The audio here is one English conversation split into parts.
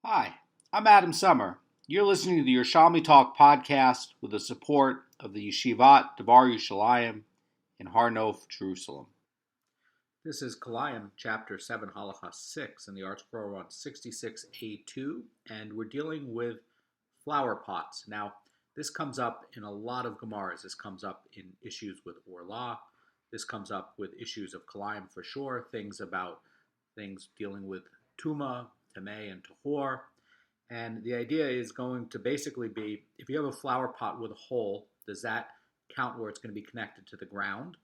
Hi, I'm Adam Summer. You're listening to the Yerushalmi Talk podcast with the support of the Yeshivat Devar Yerushalayim in Har Nof, Jerusalem. This is Kilayim, Chapter 7, Halacha 6, in the article on 66a2, and we're dealing with flower pots. Now, this comes up in a lot of Gemaras. This comes up in issues with Orlah. This comes up with issues of Kilayim for sure, things dealing with Tuma, Tameh, and Tahor. And the idea is going to basically be, if you have a flower pot with a hole, does that count where it's going to be connected to the ground?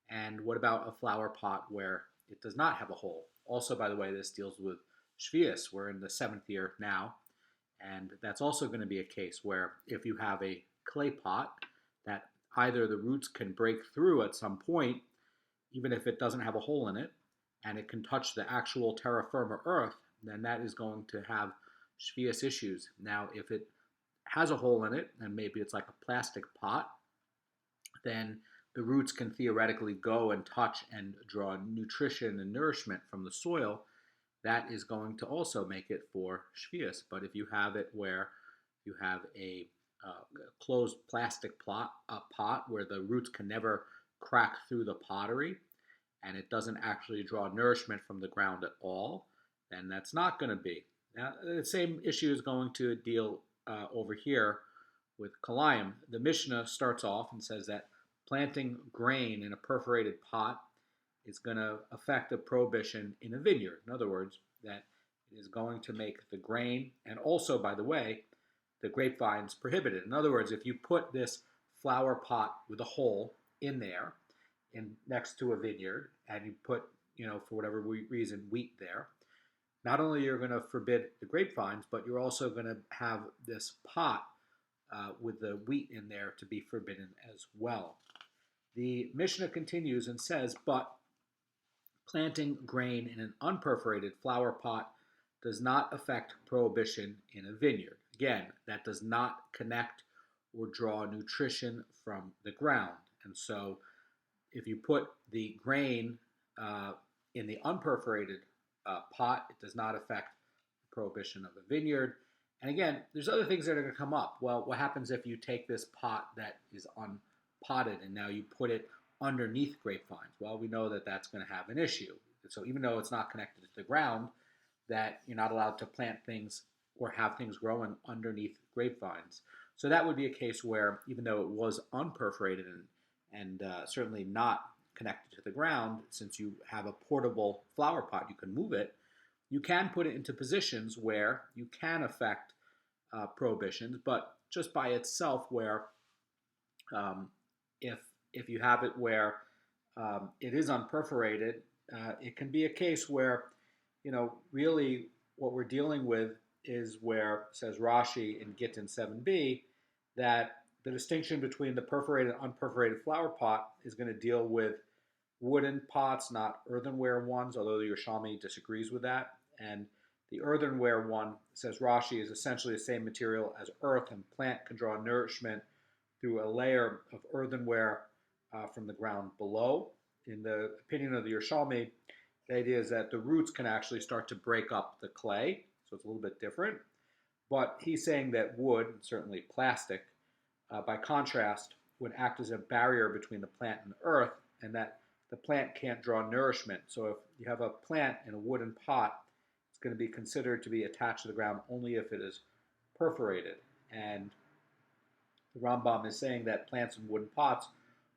And what about a flower pot where it does not have a hole? Also, by the way, this deals with Shvius. We're in the 7th year now. And that's also going to be a case where if you have a clay pot that either the roots can break through at some point, even if it doesn't have a hole in it, and it can touch the actual terra firma earth, then that is going to have Shvius issues. Now, if it has a hole in it, and maybe it's like a plastic pot, then the roots can theoretically go and touch and draw nutrition and nourishment from the soil. That is going to also make it for Shvius. But if you have it where you have a closed plastic pot where the roots can never crack through the pottery, and it doesn't actually draw nourishment from the ground at all, then that's not going to be. Now, the same issue is going to deal over here with Kilayim. The Mishnah starts off and says that planting grain in a perforated pot is going to affect a prohibition in a vineyard. In other words, that it is going to make the grain, and also, by the way, the grapevines prohibited. In other words, if you put this flower pot with a hole in there, next to a vineyard, and you put, for whatever reason, wheat there, not only you're going to forbid the grapevines, but you're also going to have this pot with the wheat in there to be forbidden as well. The Mishnah continues and says, but planting grain in an unperforated flower pot does not affect prohibition in a vineyard. Again, that does not connect or draw nutrition from the ground. And so if you put the grain in the unperforated pot, it does not affect the prohibition of a vineyard. And again, there's other things that are going to come up. Well, what happens if you take this pot that is unpotted and now you put it underneath grapevines? Well, we know that that's going to have an issue. So even though it's not connected to the ground, that you're not allowed to plant things or have things growing underneath grapevines. So that would be a case where, even though it was unperforated and certainly not connected to the ground, since you have a portable flower pot, you can move it, you can put it into positions where you can affect prohibitions, but just by itself, where if you have it where it is unperforated, it can be a case where, really what we're dealing with is where, says Rashi in Gittin 7b, that the distinction between the perforated and unperforated flower pot is going to deal with wooden pots, not earthenware ones, although the Yerushalmi disagrees with that. And the earthenware one, says Rashi, is essentially the same material as earth, and plant can draw nourishment through a layer of earthenware from the ground below. In the opinion of the Yerushalmi, the idea is that the roots can actually start to break up the clay, so it's a little bit different. But he's saying that wood, certainly plastic, by contrast, would act as a barrier between the plant and the earth, and that the plant can't draw nourishment. So if you have a plant in a wooden pot, it's going to be considered to be attached to the ground only if it is perforated. And the Rambam is saying that plants in wooden pots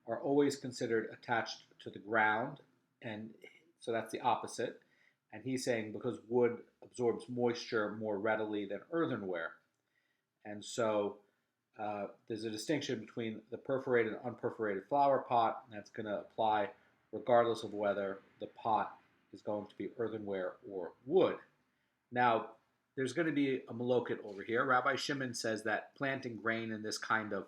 are always considered attached to the ground, and so that's the opposite. And he's saying because wood absorbs moisture more readily than earthenware. And so there's a distinction between the perforated and unperforated flower pot, and that's going to apply regardless of whether the pot is going to be earthenware or wood. Now, there's going to be a maloket over here. Rabbi Shimon says that planting grain in this kind of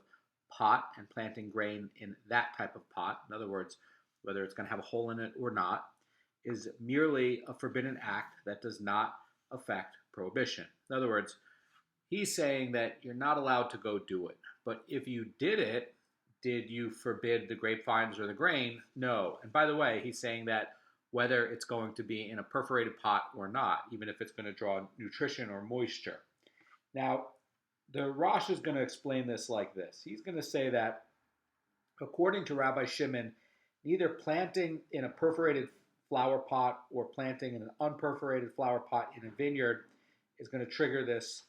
pot and planting grain in that type of pot, in other words, whether it's going to have a hole in it or not, is merely a forbidden act that does not affect prohibition. In other words, he's saying that you're not allowed to go do it. But if you did it, did you forbid the grapevines or the grain? No. And by the way, he's saying that whether it's going to be in a perforated pot or not, even if it's going to draw nutrition or moisture. Now, the Rosh is going to explain this like this. He's going to say that, according to Rabbi Shimon, neither planting in a perforated flower pot or planting in an unperforated flower pot in a vineyard is going to trigger this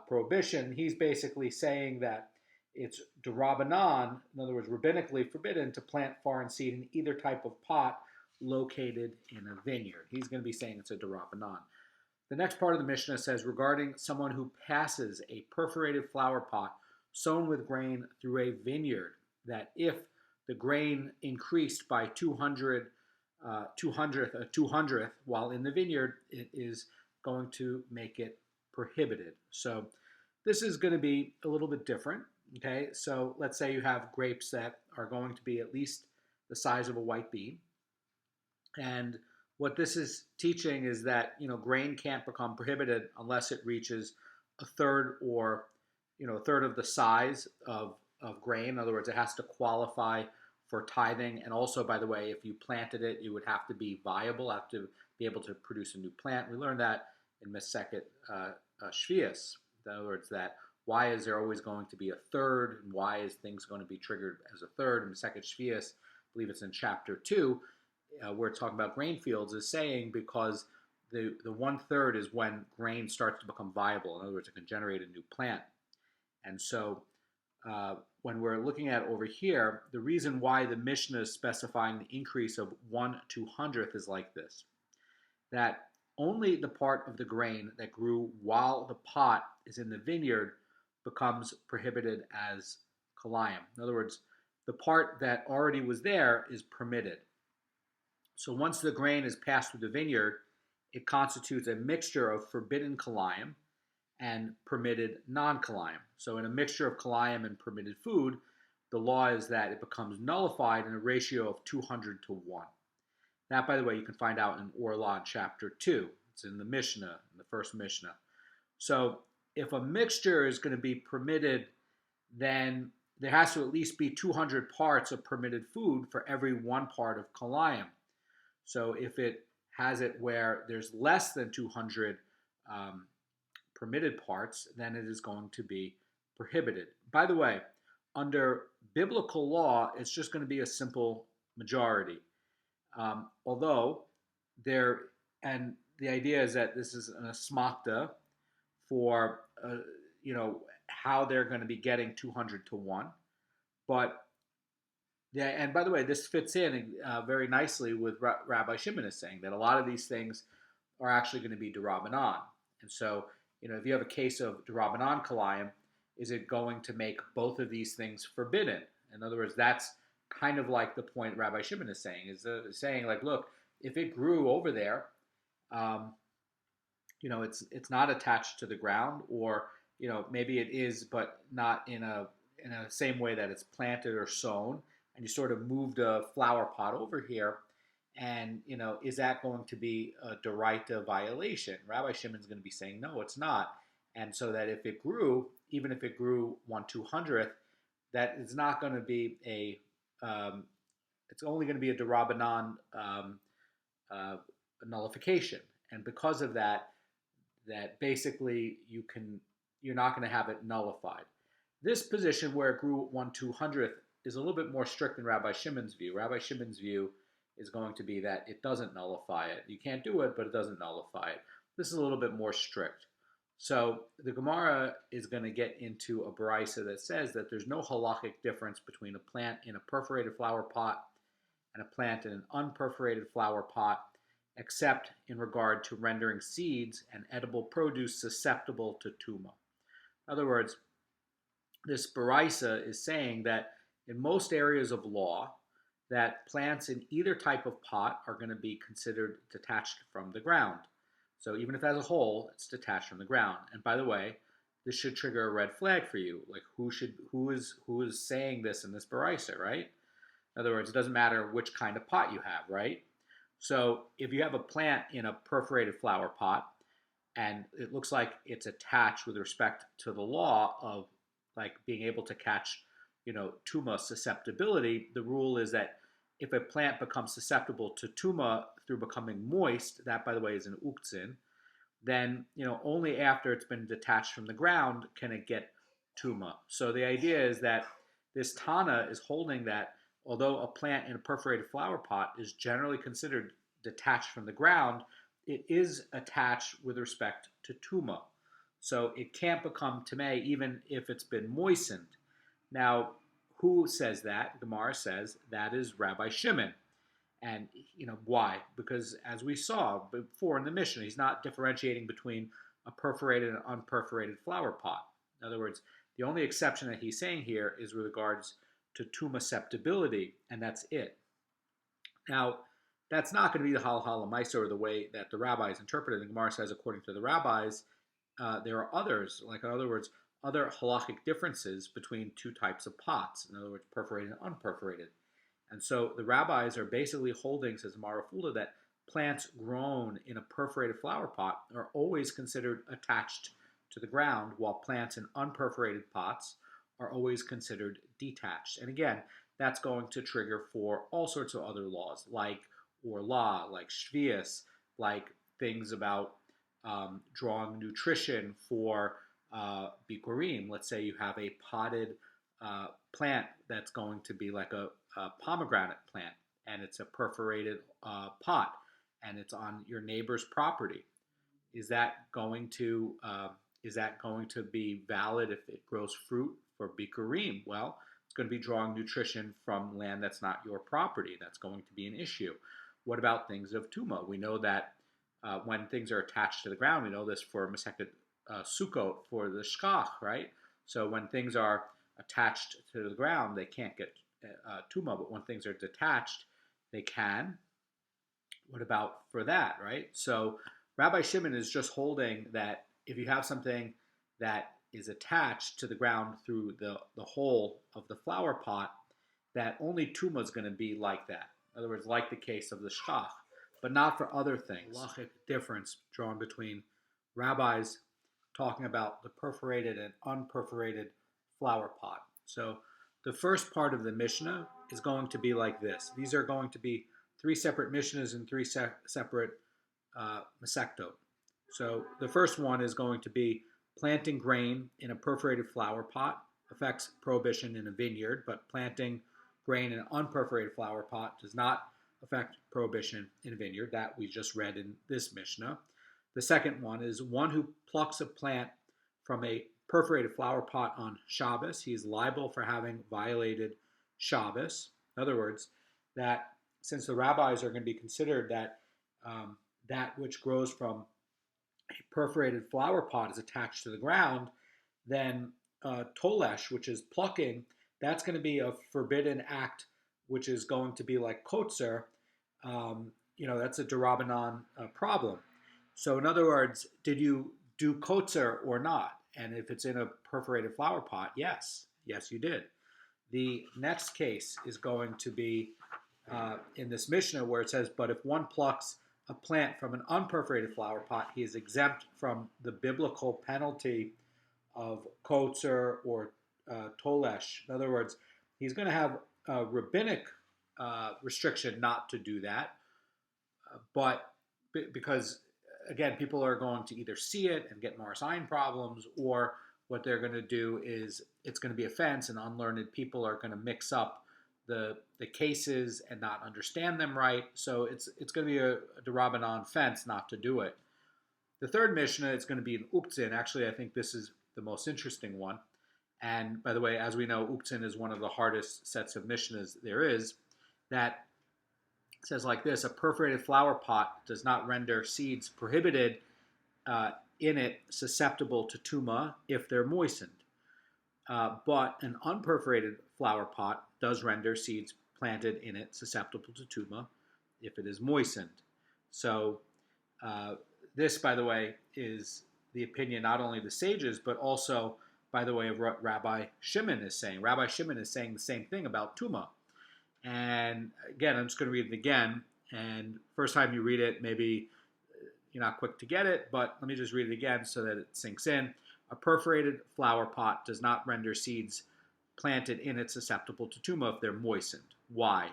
prohibition. He's basically saying that it's d'Rabbanan, in other words, rabbinically forbidden to plant foreign seed in either type of pot located in a vineyard. He's going to be saying it's a d'Rabbanan. The next part of the Mishnah says, regarding someone who passes a perforated flower pot sown with grain through a vineyard, that if the grain increased by 200th while in the vineyard, it is going to make it prohibited. So this is going to be a little bit different. Okay, so let's say you have grapes that are going to be at least the size of a white bean, and what this is teaching is that grain can't become prohibited unless it reaches a third or a third of the size of grain. In other words, it has to qualify for tithing. And also, by the way, if you planted it, it would have to be viable, have to be able to produce a new plant. We learned that in Masechet Shvius. In other words, that why is there always going to be a third, and why is things going to be triggered as a third? In Masechet Shvius, I believe it's in chapter 2, where it's talking about grain fields, is saying because the 1/3 is when grain starts to become viable. In other words, it can generate a new plant. And so when we're looking at over here, the reason why the Mishnah is specifying the increase of 1/200th is like this, that only the part of the grain that grew while the pot is in the vineyard becomes prohibited as Kilayim. In other words, the part that already was there is permitted. So once the grain is passed through the vineyard, it constitutes a mixture of forbidden Kilayim and permitted non-Kilayim. So in a mixture of Kilayim and permitted food, the law is that it becomes nullified in a ratio of 200 to 1. That, by the way, you can find out in Orla chapter 2. It's in the Mishnah, in the first Mishnah. So if a mixture is going to be permitted, then there has to at least be 200 parts of permitted food for every 1 part of Kilayim. So if it has it where there's less than 200 permitted parts, then it is going to be prohibited. By the way, under biblical law, it's just going to be a simple majority. Although and the idea is that this is an asmakta for how they're going to be getting 200 to 1. But yeah, and by the way, this fits in very nicely with Rabbi Shimon is saying that a lot of these things are actually going to be d'Rabbanan. And so, if you have a case of d'Rabbanan Kilayim, is it going to make both of these things forbidden? In other words, that's kind of like the point Rabbi Shimon is saying, saying like, look, if it grew over there, it's not attached to the ground, or maybe it is, but not in a same way that it's planted or sown, and you sort of moved a flower pot over here, and is that going to be a d'oraita violation? Rabbi Shimon's going to be saying no, it's not, and so that if it grew, even if it grew 1/200th, that is not going to be it's only going to be a d'Rabbanan nullification, and because of that basically you're not going to have it nullified. This position where it grew 1/200th is a little bit more strict than Rabbi Shimon's view. Rabbi Shimon's view is going to be that it doesn't nullify it. You can't do it, but it doesn't nullify it. This is a little bit more strict. So the Gemara is going to get into a brisa that says that there's no halachic difference between a plant in a perforated flower pot and a plant in an unperforated flower pot, except in regard to rendering seeds and edible produce susceptible to tuma. In other words, this brisa is saying that in most areas of law, that plants in either type of pot are going to be considered detached from the ground. So even if it has a hole, it's detached from the ground. And by the way, this should trigger a red flag for you. Like who is saying this in this brisa, right? In other words, it doesn't matter which kind of pot you have, right? So if you have a plant in a perforated flower pot, and it looks like it's attached with respect to the law of like being able to catch, tuma susceptibility, the rule is that if a plant becomes susceptible to tuma through becoming moist, that by the way is an uktzin, then only after it's been detached from the ground can it get tuma. So the idea is that this Tana is holding that although a plant in a perforated flower pot is generally considered detached from the ground, it is attached with respect to tuma. So it can't become tamei even if it's been moistened. Now, who says that? Gemara says that is Rabbi Shimon. And why? Because as we saw before in the Mishnah, he's not differentiating between a perforated and unperforated flower pot. In other words, the only exception that he's saying here is with regards to tuma susceptibility, and that's it. Now, that's not going to be the halacha l'maisa or the way that the rabbis interpret it. The Gemara says, according to the rabbis, there are others, like in other words, other halachic differences between two types of pots. In other words, perforated and unperforated. And so the rabbis are basically holding, says Marafulda, that plants grown in a perforated flower pot are always considered attached to the ground, while plants in unperforated pots are always considered detached. And again, that's going to trigger for all sorts of other laws, like orla, like shvius, like things about drawing nutrition for Beurim. Let's say you have a potted plant that's going to be like a pomegranate plant, and it's a perforated pot, and it's on your neighbor's property. Is that going to be valid if it grows fruit for Beurim? Well, it's going to be drawing nutrition from land that's not your property. That's going to be an issue. What about things of tuma? We know that when things are attached to the ground, we know this for Masechet Sukkot for the shkach, right? So when things are attached to the ground, they can't get tuma, but when things are detached, they can. What about for that, right? So Rabbi Shimon is just holding that if you have something that is attached to the ground through the hole of the flower pot, that only tuma is going to be like that. In other words, like the case of the shkach, but not for other things. Halachic difference drawn between rabbis talking about the perforated and unperforated flower pot. So the first part of the Mishnah is going to be like this. These are going to be three separate Mishnahs and three separate Masechtot. So the first one is going to be planting grain in a perforated flower pot affects prohibition in a vineyard, but planting grain in an unperforated flower pot does not affect prohibition in a vineyard. That we just read in this Mishnah. The second one is one who plucks a plant from a perforated flower pot on Shabbos. He is liable for having violated Shabbos. In other words, that since the rabbis are going to be considered that that which grows from a perforated flower pot is attached to the ground, then tolesh, which is plucking, that's going to be a forbidden act, which is going to be like kotzer. That's a derabanan problem. So in other words, did you do kotzer or not? And if it's in a perforated flower pot, yes, you did. The next case is going to be in this Mishnah where it says, but if one plucks a plant from an unperforated flower pot, he is exempt from the biblical penalty of kotzer or tolesh. In other words, he's going to have a rabbinic restriction not to do that, but because again, people are going to either see it and get Marasayan problems, or what they're going to do is it's going to be a fence, and unlearned people are going to mix up the cases and not understand them right. So it's going to be a derabanan fence not to do it. The third Mishnah is going to be an uktzin. Actually, I think this is the most interesting one. And by the way, as we know, uktzin is one of the hardest sets of Mishnahs there is. That says like this: a perforated flower pot does not render seeds prohibited in it susceptible to tuma if they're moistened. But an unperforated flower pot does render seeds planted in it susceptible to tuma if it is moistened. So this, by the way, is the opinion not only of the sages, but also, by the way, of what Rabbi Shimon is saying. Rabbi Shimon is saying the same thing about tuma. And again, I'm just going to read it again. And first time you read it, maybe you're not quick to get it, but let me just read it again so that it sinks in. A perforated flower pot does not render seeds planted in it susceptible to tuma if they're moistened. Why?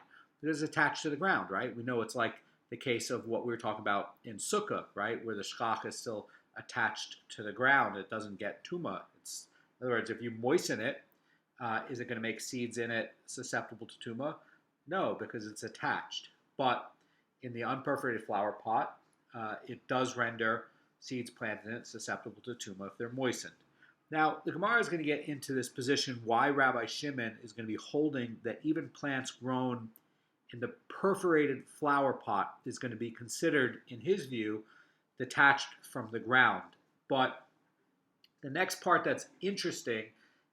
Because it's attached to the ground, right? We know it's like the case of what we were talking about in sukkah, right? Where the shchach is still attached to the ground. It doesn't get tuma. In other words, if you moisten it, is it going to make seeds in it susceptible to tuma? No, because it's attached. But in the unperforated flower pot, it does render seeds planted in it susceptible to tuma if they're moistened. Now, the Gemara is going to get into this position why Rabbi Shimon is going to be holding that even plants grown in the perforated flower pot is going to be considered, in his view, detached from the ground. But the next part that's interesting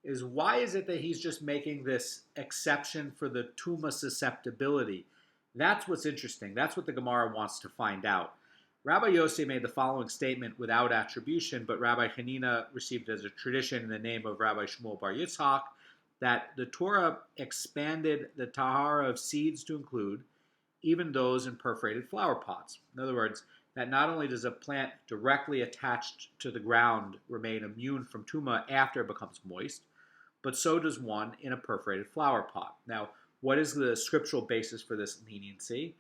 is why is it that he's just making this exception for the tuma susceptibility? That's what's interesting. That's what the Gemara wants to find out. Rabbi Yossi made the following statement without attribution, but Rabbi Hanina received it as a tradition in the name of Rabbi Shmuel Bar Yitzchak, that the Torah expanded the tahara of seeds to include even those in perforated flower pots. In other words, that not only does a plant directly attached to the ground remain immune from tuma after it becomes moist, but so does one in a perforated flower pot. Now, what is the scriptural basis for this leniency?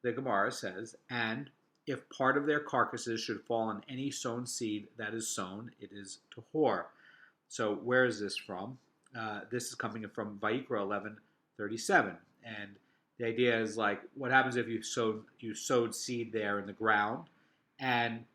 The Gemara says, and if part of their carcasses should fall on any sown seed that is sown, it is tahor. So where is this from? This is coming from Vayikra 11:37, and the idea is like, what happens if you sowed seed there in the ground, and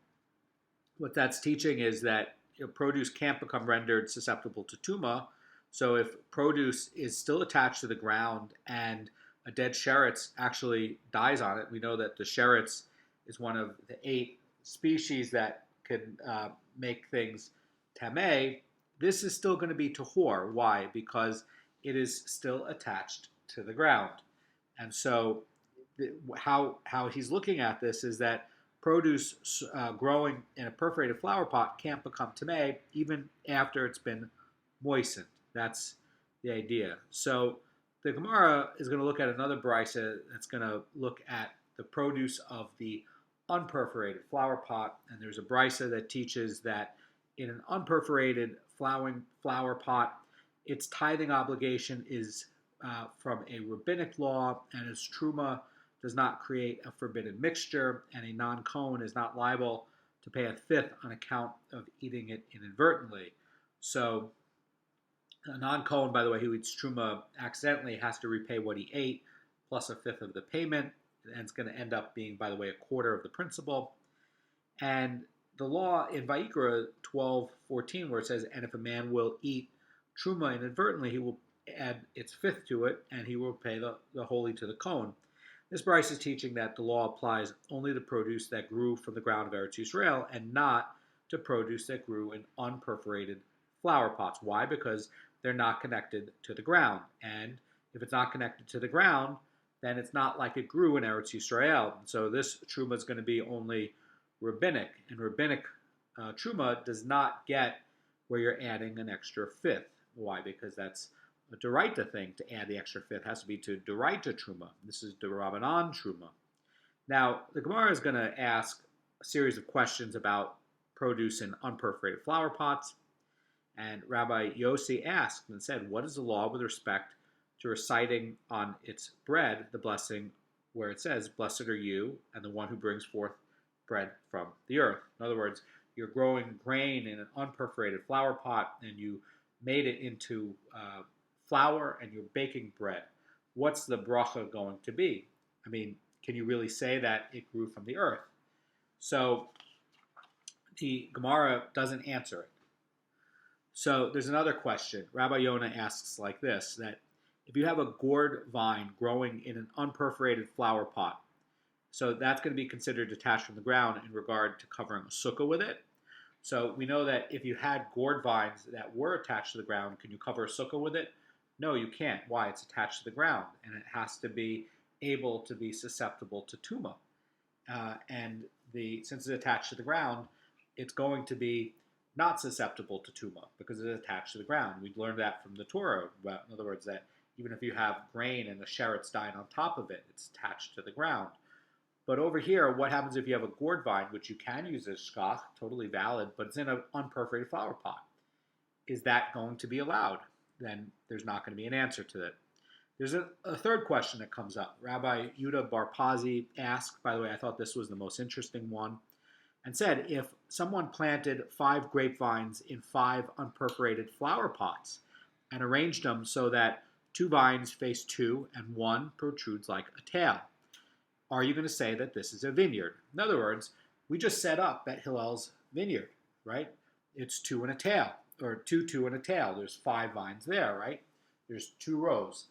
what that's teaching is that produce can't become rendered susceptible to tuma. So if produce is still attached to the ground and a dead sheretz actually dies on it, we know that the sheretz is one of the 8 species that can make things tameh. This is still going to be tahor. Why? Because it is still attached to the ground. And so how he's looking at this is that produce growing in a perforated flower pot can't become tameh even after it's been moistened. That's the idea. So the Gemara is going to look at another brisa that's going to look at the produce of the unperforated flower pot. And there's a brisa that teaches that in an unperforated flowering flower pot, its tithing obligation is from a rabbinic law, and its truma does not create a forbidden mixture, and a non-Kohen is not liable to pay a fifth on account of eating it inadvertently. So a non-Kohen, by the way, who eats truma accidentally has to repay what he ate plus a fifth of the payment, and it's going to end up being, by the way, a quarter of the principal. And the law in Vayikra 12:14, where it says, and if a man will eat truma inadvertently, he will add its fifth to it, and he will pay the holy to the Kohen. This brisa is teaching that the law applies only to produce that grew from the ground of Eretz Yisrael and not to produce that grew in unperforated flower pots. Why? Because they're not connected to the ground. And if it's not connected to the ground, then it's not like it grew in Eretz Yisrael. So this truma is going to be only rabbinic. And rabbinic truma does not get where you're adding an extra fifth. Why? Because that's a d'oraita thing to add the extra fifth. It has to be to d'oraita truma. This is d'Rabbanan truma. Now, the Gemara is going to ask a series of questions about produce in unperforated flower pots. And Rabbi Yossi asked and said, what is the law with respect to reciting on its bread the blessing where it says, blessed are you and the one who brings forth bread from the earth? In other words, you're growing grain in an unperforated flower pot and you made it into flour and you're baking bread. What's the bracha going to be? I mean, can you really say that it grew from the earth? So the Gemara doesn't answer it. So there's another question. Rabbi Yonah asks like this, that if you have a gourd vine growing in an unperforated flower pot, so that's going to be considered detached from the ground in regard to covering a sukkah with it. So we know that if you had gourd vines that were attached to the ground, can you cover a sukkah with it? No, you can't. Why? It's attached to the ground, and it has to be able to be susceptible to tuma. Since it's attached to the ground, it's going to be not susceptible to tuma because it's attached to the ground. We learned that from the Torah. In other words, that even if you have grain and the sheretz dying on top of it, it's attached to the ground. But over here, what happens if you have a gourd vine, which you can use as shkach, totally valid, but it's in an unperforated flower pot? Is that going to be allowed? Then there's not going to be an answer to that. There's a third question that comes up. Rabbi Yudah Bar Pazi asked, by the way, I thought this was the most interesting one, and said, if someone planted 5 grapevines in 5 unperforated flower pots and arranged them so that 2 vines face 2 and 1 protrudes like a tail, are you going to say that this is a vineyard? In other words, we just set up Bet Hillel's vineyard, right? It's 2 and a tail, or 2, 2 and a tail. There's 5 vines there, right? There's 2 rows.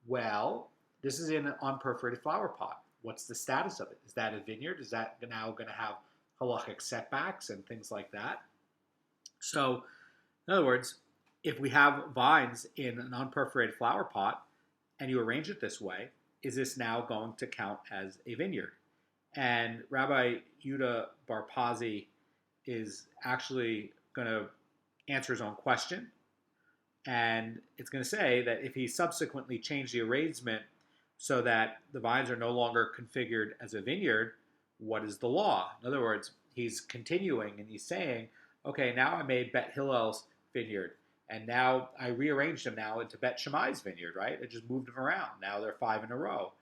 Well, this is in an unperforated flower pot. What's the status of it? Is that a vineyard? Is that now going to have halachic setbacks and things like that? So, in other words, if we have vines in an unperforated flower pot and you arrange it this way, is this now going to count as a vineyard? And Rabbi Yudah Bar Pazi is actually going to answer his own question. And it's going to say that if he subsequently changed the arrangement so that the vines are no longer configured as a vineyard, what is the law? In other words, he's continuing and he's saying, okay, now I made Bet Hillel's vineyard, and now I rearranged them now into Bet Shammai's vineyard, right? I just moved them around. Now they're 5 in a row.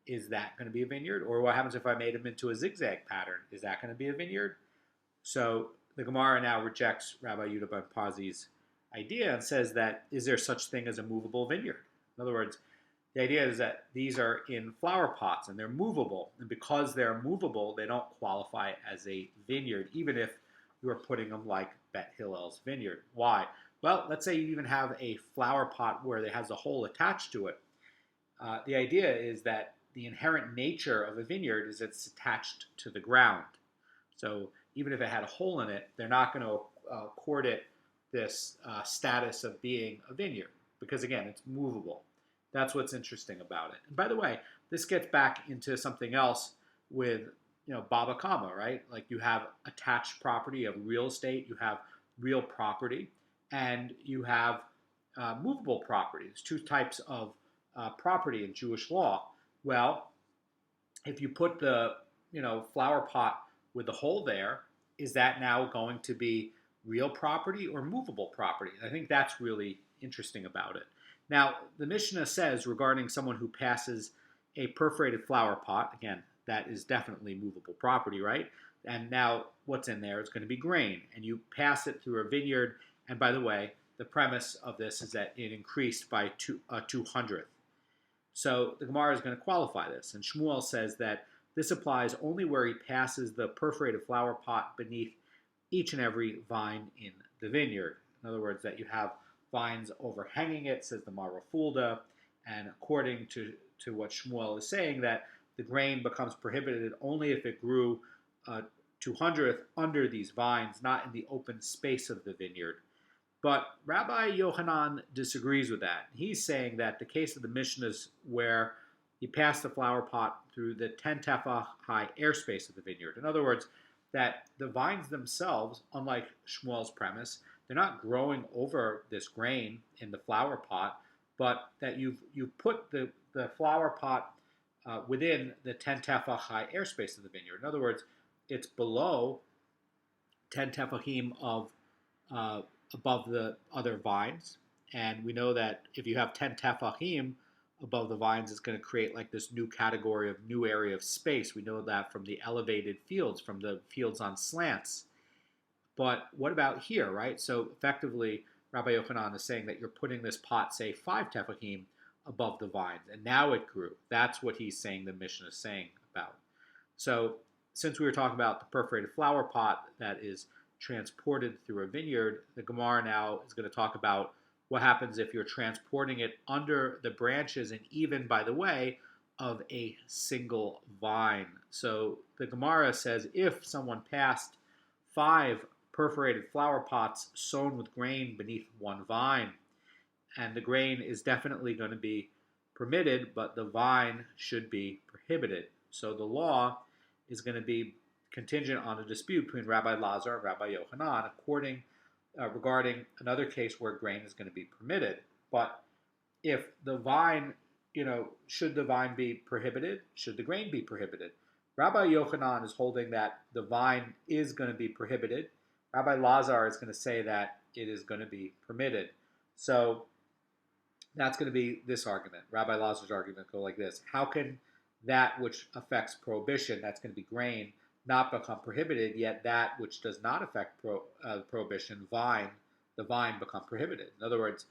Is that going to be a vineyard? Or what happens if I made them into a zigzag pattern? Is that going to be a vineyard? So the Gemara now rejects Rabbi Yudah Bar Pazi's idea and says that, is there such thing as a movable vineyard? In other words, the idea is that these are in flower pots and they're movable. And because they're movable, they don't qualify as a vineyard, even if you are putting them like Bet Hillel's vineyard. Why? Well, let's say you even have a flower pot where it has a hole attached to it. The idea is that the inherent nature of a vineyard is it's attached to the ground. So even if it had a hole in it, they're not going to accord it this status of being a vineyard because, again, it's movable. That's what's interesting about it. And by the way, this gets back into something else with, Baba Kama, right? Like you have attached property, you have real estate, you have real property, and you have movable property. There's 2 types of property in Jewish law. Well, if you put the, flower pot with the hole there, is that now going to be real property or movable property? I think that's really interesting about it. Now, the Mishnah says regarding someone who passes a perforated flower pot, again, that is definitely movable property, right? And now what's in there is going to be grain. And you pass it through a vineyard. And by the way, the premise of this is that it increased by 200th. So the Gemara is going to qualify this. And Shmuel says that this applies only where he passes the perforated flower pot beneath each and every vine in the vineyard. In other words, that you have vines overhanging it, says the Marafulda, and according to what Shmuel is saying, that the grain becomes prohibited only if it grew 200th under these vines, not in the open space of the vineyard. But Rabbi Yochanan disagrees with that. He's saying that the case of the Mishnahs where he passed the flower pot through the 10 tefach high airspace of the vineyard. In other words, that the vines themselves, unlike Shmuel's premise, they're not growing over this grain in the flower pot, but that you've put the flower pot within the 10 tefach high airspace of the vineyard. In other words, it's below 10 tefachim of above the other vines, and we know that if you have 10 tefachim above the vines, it's going to create like this new category of new area of space. We know that from the elevated fields, from the fields on slants. But what about here, right? So effectively, Rabbi Yochanan is saying that you're putting this pot, say, 5 tefachim above the vines, and now it grew. That's what he's saying the Mishnah is saying about. So since we were talking about the perforated flower pot that is transported through a vineyard, the Gemara now is going to talk about what happens if you're transporting it under the branches and even, by the way, of a single vine. So the Gemara says if someone passed 5 perforated flower pots sown with grain beneath one vine, and the grain is definitely going to be permitted, but the vine should be prohibited. So the law is going to be contingent on a dispute between Rabbi Lazar and Rabbi Yochanan, regarding another case where grain is going to be permitted. But if the vine, should the vine be prohibited? Should the grain be prohibited? Rabbi Yochanan is holding that the vine is going to be prohibited. Rabbi Lazar is going to say that it is going to be permitted. So That's going to be this argument. Rabbi Lazar's argument go like this. How can that which affects prohibition, that's going to be grain, not become prohibited, yet that which does not affect prohibition, the vine become prohibited? In other words,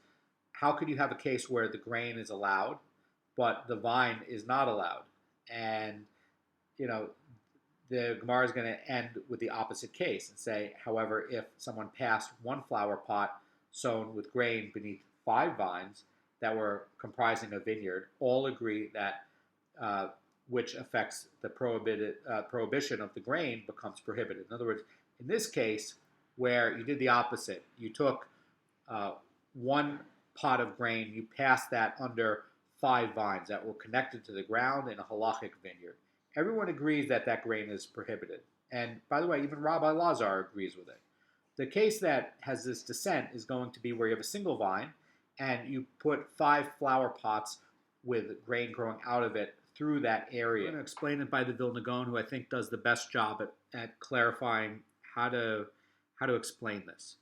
how could you have a case where the grain is allowed, but the vine is not allowed? And, the Gemara is going to end with the opposite case and say, however, if someone passed one flower pot sown with grain beneath 5 vines that were comprising a vineyard, all agree that which affects the prohibition of the grain becomes prohibited. In other words, in this case, where you did the opposite, you took one pot of grain, you passed that under 5 vines that were connected to the ground in a halachic vineyard. Everyone agrees that that grain is prohibited. And by the way, even Rabbi Lazar agrees with it. The case that has this dissent is going to be where you have a single vine and you put 5 flower pots with grain growing out of it through that area. I'm going to explain it by the Vilna Goan, who I think does the best job at clarifying how to explain this.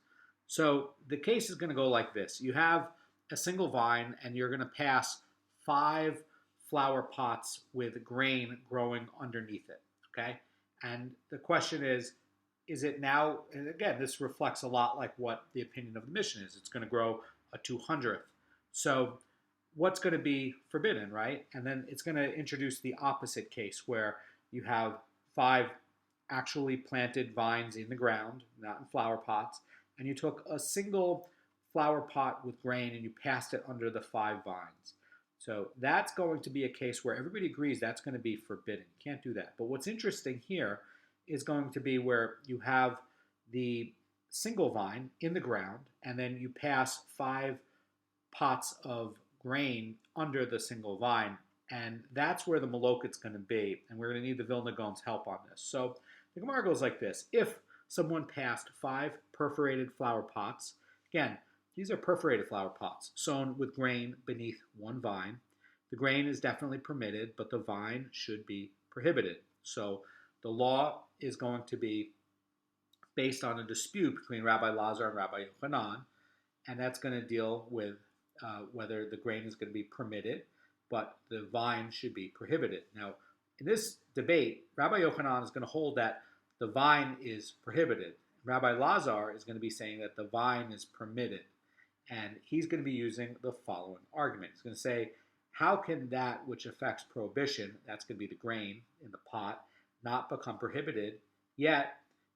So the case is going to go like this. You have a single vine and you're going to pass 5 flower pots with grain growing underneath it, okay? And the question is it now, and again, this reflects a lot like what the opinion of the mission is. It's going to grow a 200th. So what's going to be forbidden, right? And then it's going to introduce the opposite case where you have 5 actually planted vines in the ground, not in flower pots, and you took a single flower pot with grain and you passed it under the 5 vines. So that's going to be a case where everybody agrees that's going to be forbidden. You can't do that. But what's interesting here is going to be where you have the single vine in the ground and then you pass 5 pots of grain under the single vine. And that's where the malokit's going to be. And we're going to need the Vilna Gaon's help on this. So the Gemara goes like this. If someone passed 5 perforated flower pots, again, these are perforated flower pots sown with grain beneath 1 vine. The grain is definitely permitted, but the vine should be prohibited. So the law is going to be based on a dispute between Rabbi Lazar and Rabbi Yochanan, and that's going to deal with whether the grain is going to be permitted, but the vine should be prohibited. Now, in this debate, Rabbi Yochanan is going to hold that the vine is prohibited. Rabbi Lazar is going to be saying that the vine is permitted. And he's going to be using the following argument. He's going to say, how can that which affects prohibition, that's going to be the grain in the pot, not become prohibited, yet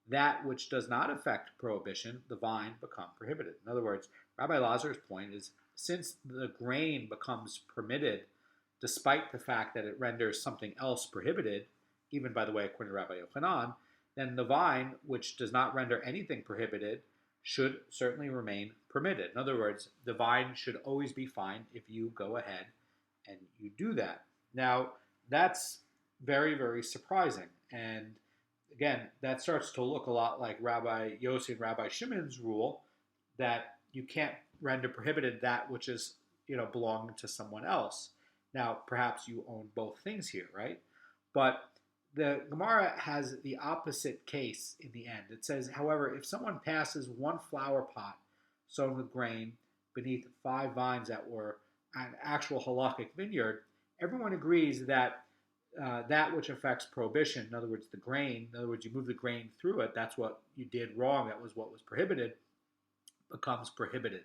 that which does not affect prohibition, the vine, become prohibited? In other words, Rabbi Lazar's point is, since the grain becomes permitted, despite the fact that it renders something else prohibited, even by the way, according to Rabbi Yochanan, then the vine, which does not render anything prohibited, should certainly remain permitted. In other words, the vine should always be fine if you go ahead and you do that. Now, that's very, very surprising. And again, that starts to look a lot like Rabbi Yossi and Rabbi Shimon's rule that you can't render prohibited that which is, belonging to someone else. Now, perhaps you own both things here, right? But the Gemara has the opposite case in the end. It says, however, if someone passes 1 flower pot sown with grain beneath 5 vines that were an actual halachic vineyard, everyone agrees that that which affects prohibition, in other words, the grain, in other words, you move the grain through it, that's what you did wrong, that was what was prohibited, becomes prohibited.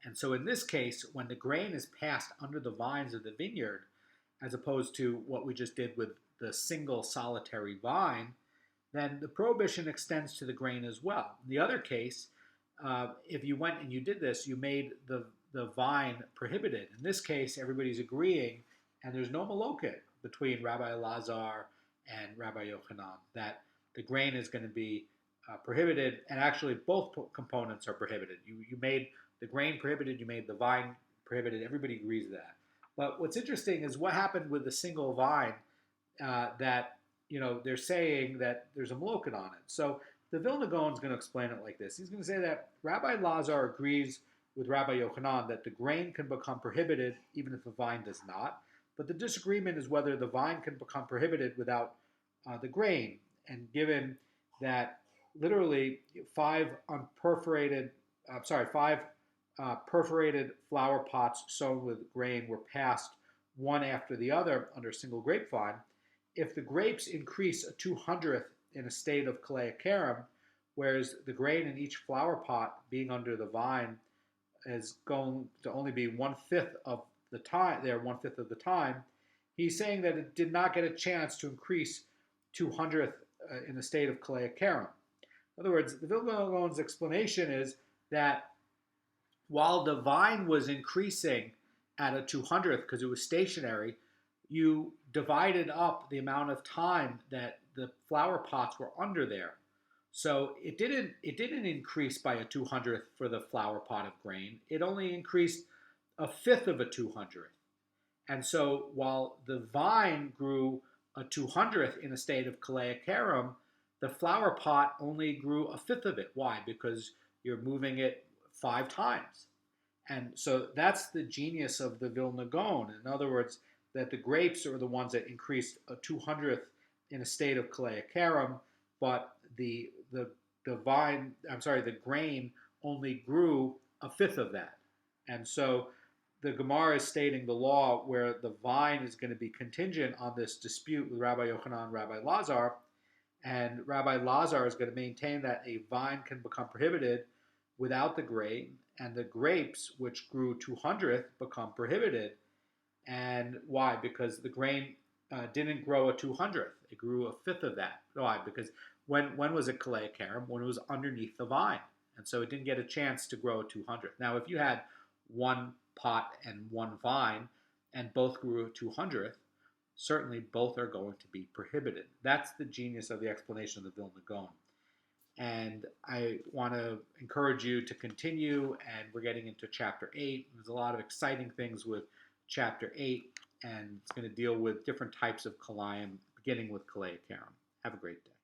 And so in this case, when the grain is passed under the vines of the vineyard, as opposed to what we just did with the single solitary vine, then the prohibition extends to the grain as well. In the other case, if you went and you did this, you made the vine prohibited. In this case, everybody's agreeing, and there's no malokit between Rabbi Lazar and Rabbi Yochanan, that the grain is going to be prohibited, and actually both components are prohibited. You made the grain prohibited, you made the vine prohibited, everybody agrees with that. But what's interesting is what happened with the single vine that, they're saying that there's a malokit on it. So the Vilna Gaon is going to explain it like this. He's going to say that Rabbi Lazar agrees with Rabbi Yochanan that the grain can become prohibited even if the vine does not. But the disagreement is whether the vine can become prohibited without the grain. And given that literally 5 perforated flower pots sown with grain were passed one after the other under a single grapevine, if the grapes increase a 200th in a state of Kilayim, whereas the grain in each flower pot being under the vine is going to only be 1/5 of the time, he's saying that it did not get a chance to increase 200th in a state of Kilayim. In other words, the Vilna's explanation is that while the vine was increasing at a 200th because it was stationary, you divided up the amount of time that the flower pots were under there. So it didn't increase by a 200th for the flower pot of grain. It only increased a 1/5 of a 200th. And so while the vine grew a 200th in a state of Kilayim, the flower pot only grew a 1/5 of it. Why? Because you're moving it 5 times. And so that's the genius of the Vilna Goan. In other words, that the grapes are the ones that increased a 200th in a state of Kilayim, but the grain only grew a 1/5 of that. And so the Gemara is stating the law where the vine is going to be contingent on this dispute with Rabbi Yochanan and Rabbi Lazar, and Rabbi Lazar is going to maintain that a vine can become prohibited without the grain, and the grapes, which grew 200th, become prohibited. And why? Because the grain didn't grow a 200th. It grew a 1/5 of that. Why? Because when was it Kilayim? When it was underneath the vine. And so it didn't get a chance to grow a 200th. Now, if you had one pot and one vine, and both grew a 200th, certainly both are going to be prohibited. That's the genius of the explanation of the Vilna Goan. And I want to encourage you to continue, and we're getting into Chapter 8. There's a lot of exciting things with Chapter 8, and it's going to deal with different types of Kilayim, beginning with Kilayim. Have a great day.